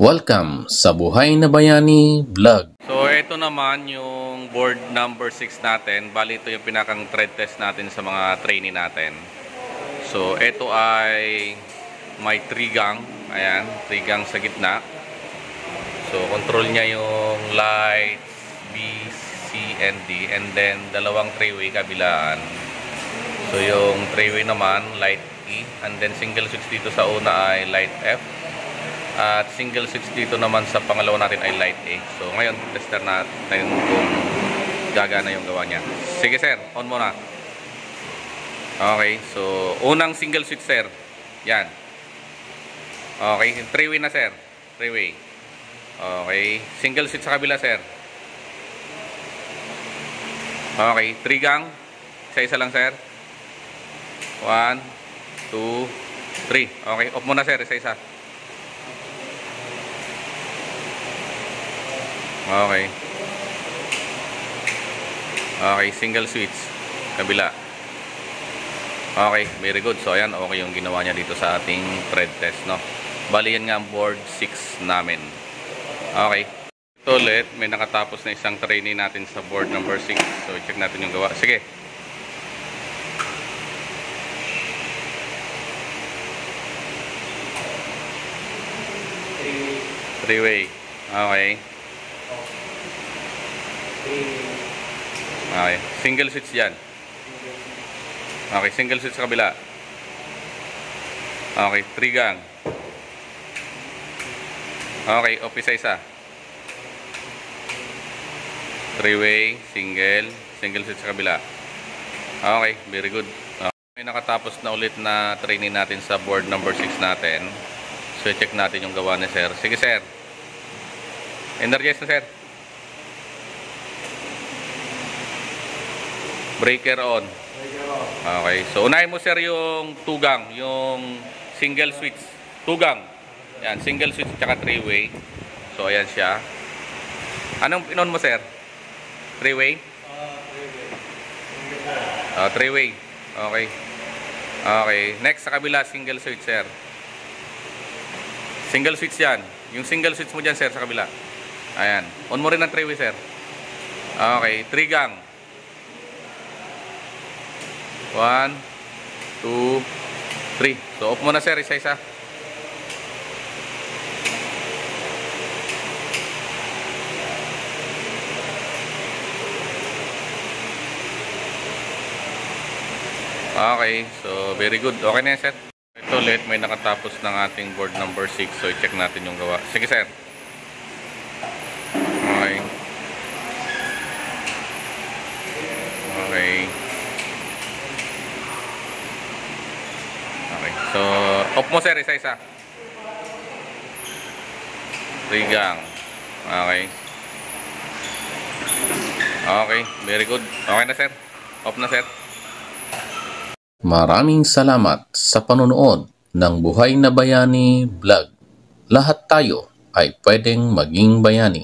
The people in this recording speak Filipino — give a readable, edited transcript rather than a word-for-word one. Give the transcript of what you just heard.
Welcome sa Buhay na Bayani Vlog. So ito naman yung board number 6 natin. Bali ito yung pinakang tread test natin sa mga trainee natin. So ito ay may 3 gang. Ayan, 3 gang sa gitna. So control niya yung lights B, C, and D. And then dalawang 3-way kabilaan. So yung 3-way naman light E. And then single switch dito sa una ay light F. At single switch dito naman sa pangalawa natin ay light A. So ngayon tester natin kung gagana yung gawa niya. Sige sir, on muna. Okay, so unang single switch sir. Yan. Okay, 3-way na sir. 3-way. Okay, single switch sa kabila sir. Okay, 3 gang. Isa-isa lang sir. 1, 2, 3. Okay, off muna sir, isa-isa. Okay. Okay, single switch. Kabila. Okay, very good. So, ayan, okay yung ginawa niya dito sa ating tread test, no? Bali, yan nga ang board 6 namin. Okay. Ito ulit, may nakatapos na isang trainee natin sa board number 6. So, check natin yung gawa. Sige. Three-way. Okay. Okay, single switch yan. Okay, single switch sa kabila. Okay, 3 gang. Okay, off isa-isa. 3-way, single switch sa kabila. Okay, very good. May nakatapos na ulit na training natin sa board number 6 natin. So, check natin yung gawa ni sir. Sige sir. Energize na sir. Breaker on. Okay. So, unahin mo sir yung 2 gang. Yung single switch. 2 gang. Yan. Single switch tsaka 3-way. So, ayan siya. Anong pinon mo sir? 3-way? 3-way. Okay. Okay. Next sa kabila, single switch sir. Single switch yan. Yung single switch mo dyan sir sa kabila. Ayan. On mo rin ang 3-way sir. Okay. 3 gang. 1, 2, 3. So, off muna sir, isa-isa. Okay, so very good. Okay na yan sir. Ito ulit, may nakatapos ng ating board number 6. So, i-check natin yung gawa. Sige sir. Okay. Okay. So, off mo sir, isa-isa. 3 gang. Okay. Okay, very good. Okay na sir. Off na sir. Maraming salamat sa panonood ng Buhay na Bayani Vlog. Lahat tayo ay pwedeng maging bayani.